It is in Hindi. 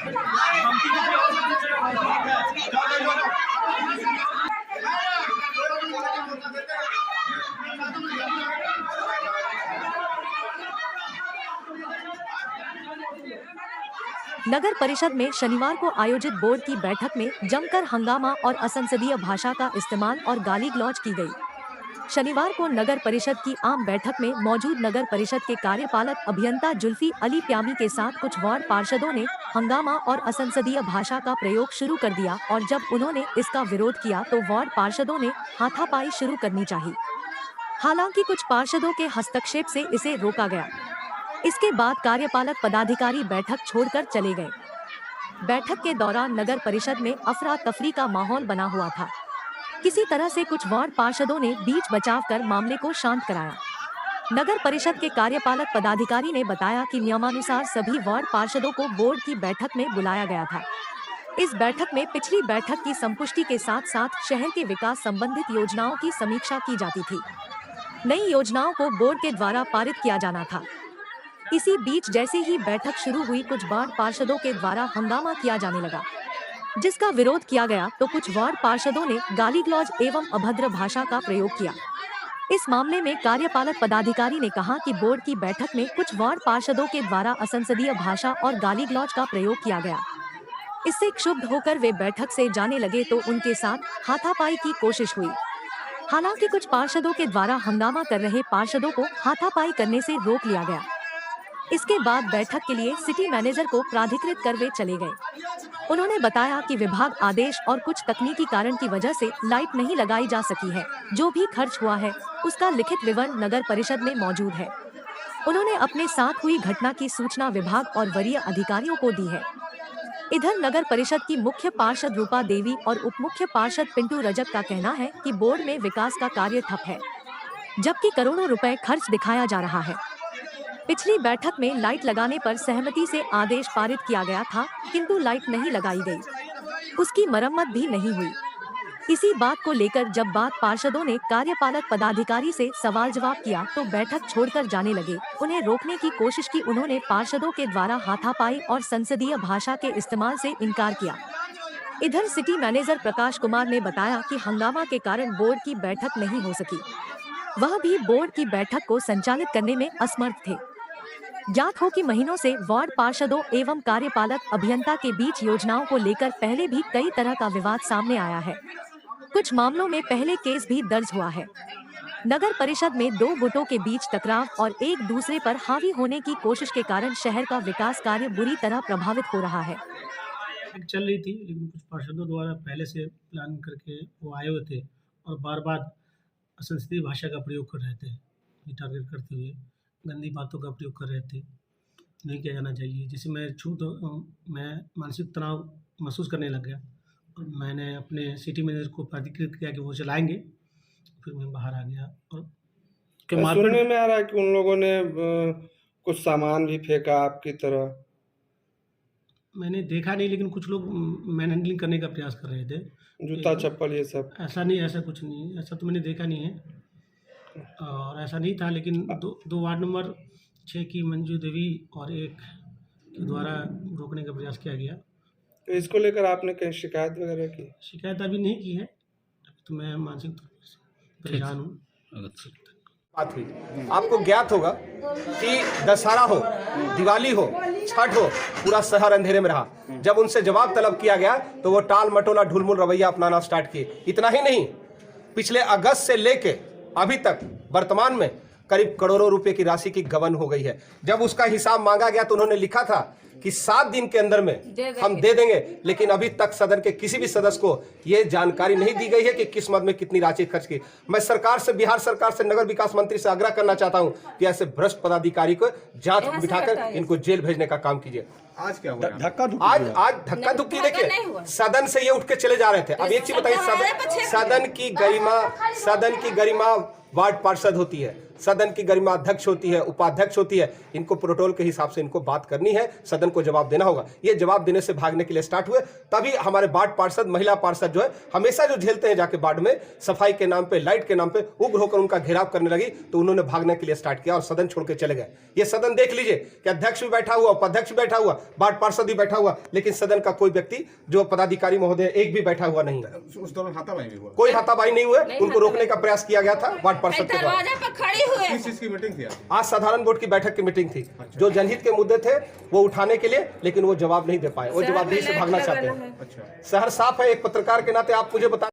नगर परिषद में शनिवार को आयोजित बोर्ड की बैठक में जमकर हंगामा और असंसदीय भाषा का इस्तेमाल और गाली गलौज की गई। शनिवार को नगर परिषद की आम बैठक में मौजूद नगर परिषद के कार्यपालक अभियंता जुल्फी अली प्यामी के साथ कुछ वार्ड पार्षदों ने हंगामा और असंसदीय भाषा का प्रयोग शुरू कर दिया और जब उन्होंने इसका विरोध किया तो वार्ड पार्षदों ने हाथापाई शुरू करनी चाहिए। हालांकि कुछ पार्षदों के हस्तक्षेप से इसे रोका गया। इसके बाद कार्यपालक पदाधिकारी बैठक छोड़कर चले गए। बैठक के दौरान नगर परिषद में अफरा तफरी का माहौल बना हुआ था। किसी तरह से कुछ वार्ड पार्षदों ने बीच बचाव कर मामले को शांत कराया। नगर परिषद के कार्यपालक पदाधिकारी ने बताया कि नियमानुसार सभी वार्ड पार्षदों को बोर्ड की बैठक में बुलाया गया था। इस बैठक में पिछली बैठक की संपुष्टि के साथ साथ शहर के विकास संबंधित योजनाओं की समीक्षा की जाती थी। नई योजनाओं को बोर्ड के द्वारा पारित किया जाना था। इसी बीच जैसे ही बैठक शुरू हुई कुछ वार्ड पार्षदों के द्वारा हंगामा किया जाने लगा, जिसका विरोध किया गया तो कुछ वार्ड पार्षदों ने गाली गलौज एवं अभद्र भाषा का प्रयोग किया। इस मामले में कार्यपालक पदाधिकारी ने कहा कि बोर्ड की बैठक में कुछ वार्ड पार्षदों के द्वारा असंसदीय भाषा और गाली गलौज का प्रयोग किया गया। इससे क्षुब्ध होकर वे बैठक से जाने लगे तो उनके साथ हाथापाई की कोशिश हुई। हालांकि कुछ पार्षदों के द्वारा हंगामा कर रहे पार्षदों को हाथापाई करने से रोक लिया गया। इसके बाद बैठक के लिए सिटी मैनेजर को प्राधिकृत कर वे चले गए। उन्होंने बताया कि विभाग आदेश और कुछ तकनीकी कारण की वजह से लाइट नहीं लगाई जा सकी है। जो भी खर्च हुआ है उसका लिखित विवरण नगर परिषद में मौजूद है। उन्होंने अपने साथ हुई घटना की सूचना विभाग और वरीय अधिकारियों को दी है। इधर नगर परिषद की मुख्य पार्षद रूपा देवी और उप मुख्य पार्षद पिंटू रजक का कहना है कि बोर्ड में विकास का कार्य ठप है, जबकि करोड़ों रुपए खर्च दिखाया जा रहा है। पिछली बैठक में लाइट लगाने पर सहमति से आदेश पारित किया गया था, किंतु लाइट नहीं लगाई गई, उसकी मरम्मत भी नहीं हुई। इसी बात को लेकर जब बात पार्षदों ने कार्यपालक पदाधिकारी से सवाल जवाब किया तो बैठक छोड़कर जाने लगे। उन्हें रोकने की कोशिश की। उन्होंने पार्षदों के द्वारा हाथापाई और संसदीय भाषा के इस्तेमाल से इनकार किया। इधर सिटी मैनेजर प्रकाश कुमार ने बताया कि हंगामा के कारण बोर्ड की बैठक नहीं हो सकी। वह भी बोर्ड की बैठक को संचालित करने में असमर्थ थे। ज्ञात हो कि महीनों से वार्ड पार्षदों एवं कार्यपालक अभियंता के बीच योजनाओं को लेकर पहले भी कई तरह का विवाद सामने आया है। कुछ मामलों में पहले केस भी दर्ज हुआ है। नगर परिषद में दो गुटों के बीच टकराव और एक दूसरे पर हावी होने की कोशिश के कारण शहर का विकास कार्य बुरी तरह प्रभावित हो रहा है। चल रही थी, लेकिन कुछ पार्षदों द्वारा पहले से प्लान करके वो आए हुए थे और बार बार असंसदीय भाषा का प्रयोग कर रहे थे, टारगेट करते हुए गंदी बातों का प्रयोग कर रहे थे। नहीं किया जाना चाहिए। जैसे मैं मानसिक तनाव महसूस करने लग गया और मैंने अपने सिटी मैनेजर को प्राधिकृत किया कि वो चलाएंगे। फिर मैं बाहर आ गया और सुनने में आ रहा है कि उन लोगों ने कुछ सामान भी फेंका आपकी तरह। मैंने देखा नहीं, लेकिन कुछ लोग मैन हैंडलिंग करने का प्रयास कर रहे थे, जूता चप्पल ये सब। ऐसा नहीं, ऐसा कुछ नहीं, ऐसा तो मैंने देखा नहीं है और ऐसा नहीं था। लेकिन दो वार्ड नंबर 6 की मंजू देवी और एक के द्वारा रोकने का प्रयास किया गया। तो इसको लेकर आपने कहीं शिकायत वगैरह की? शिकायत अभी नहीं की है, तो मैं मानसिक तौर से परेशान हूँ। बात हुई, आपको ज्ञात होगा कि दशहरा हो, दिवाली हो, छठ हो, पूरा शहर अंधेरे में रहा। जब उनसे जवाब तलब किया गया तो वो टाल मटोला ढुलमुल रवैया अपनाना स्टार्ट किए। इतना ही नहीं, पिछले अगस्त से लेके अभी तक वर्तमान में करीब करोड़ों रुपए की राशि की गबन हो गई है। जब उसका हिसाब मांगा गया तो उन्होंने लिखा था कि 7 दिन के अंदर में हम दे देंगे, लेकिन अभी तक सदन के किसी भी सदस्य को यह जानकारी नहीं दी गई है कि किस मद में कितनी राशि खर्च की। मैं सरकार से, बिहार सरकार से, नगर विकास मंत्री से आग्रह करना चाहता हूं कि ऐसे भ्रष्ट पदाधिकारी को जांच बिठाकर इनको जेल भेजने का काम कीजिए। आज क्या हुआ? आज धक्का धुक्की देखिए, सदन से ये उठ के चले जा रहे थे। अब एक चीज बताइए, सदन की गरिमा वार्ड पार्षद होती है, सदन की गरिमा अध्यक्ष होती है, उपाध्यक्ष होती है। इनको प्रोटोकॉल के हिसाब से इनको बात करनी है। सदन सदन को जवाब देना होगा। ये जवाब देने से भागने के लिए स्टार्ट हुए। तभी हमारे वार्ड पार्षद, महिला पार्षद जो है हमेशा जो झेलते हैं जाके वार्ड में, सफाई के नाम पे, लाइट के नाम पे उग्र होकर उनका घेराव करने लगी, तो उन्होंने भागने के लिए स्टार्ट किया और सदन छोड़ के चले गए। ये सदन देख लीजिए कि अध्यक्ष भी बैठा हुआ, उपाध्यक्ष भी बैठा हुआ, वार्ड पार्षद भी बैठा हुआ, लेकिन सदन का कोई व्यक्ति जो पदाधिकारी महोदय एक भी बैठा हुआ नहीं। उस दौरान हाथापाई भी हुआ? कोई हाथापाई नहीं हुए, उनको रोकने का प्रयास किया गया था वार्ड पार्षद के द्वारा। दरवाजे पर खड़ी हुए। किस चीज की मीटिंग थी? आज साधारण बोर्ड की बैठक की मीटिंग थी। जो जनहित के मुद्दे थे वो उठाने के लिए, लेकिन वो जवाब नहीं दे पाए, वो जवाबदेही से भागना चाहते हैं। अच्छा, शहर साफ है। एक पत्रकार के नाते आप मुझे बता